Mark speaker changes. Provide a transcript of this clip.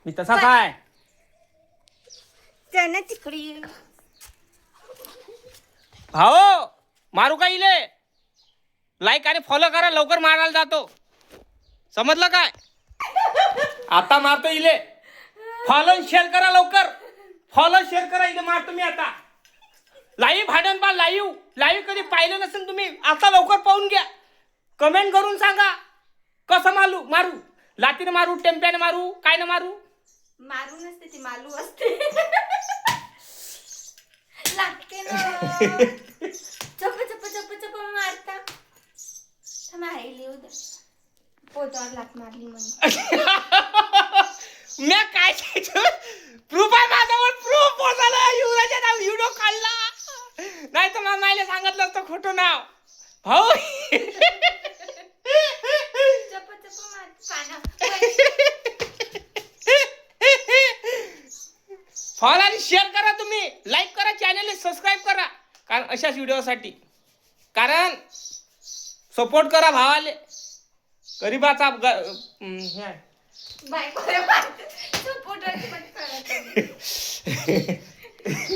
Speaker 1: मी तसा काय
Speaker 2: त्यांना तिकडे
Speaker 1: भाऊ मारू का इले लाईक आणि फॉलो करा लवकर मारायला जातो समजलं काय आता मारतो इले फॉलो शेअर करा लवकर फॉलो शेअर करा इले मारतो मी आता लाईव्ह भांडण पा लाईव्ह कधी पाहिलं नसेल तुम्ही आता लवकर पाहून घ्या कमेंट करून सांगा कसं मारू लातीने मारू टेम्प्याने मारू काय ना मारू
Speaker 2: नसते ती मालू असते लागते ना चप मारता मारली पोटावर लात मारली म्हणून
Speaker 1: मी काय प्रूफ आहे माझ्यावर प्रूफ पोचायला युवराजा नाव व्हिडिओ काढला नाही तर मला मायला सांगितलं असतं खोटं नाव हो
Speaker 2: चप
Speaker 1: फॉलो आणि शेअर करा तुम्ही लाईक करा चॅनल सबस्क्राईब करा कारण अशाच व्हिडिओसाठी कारण सपोर्ट करा भावाले गरीबाचा
Speaker 2: बायको सपोर्ट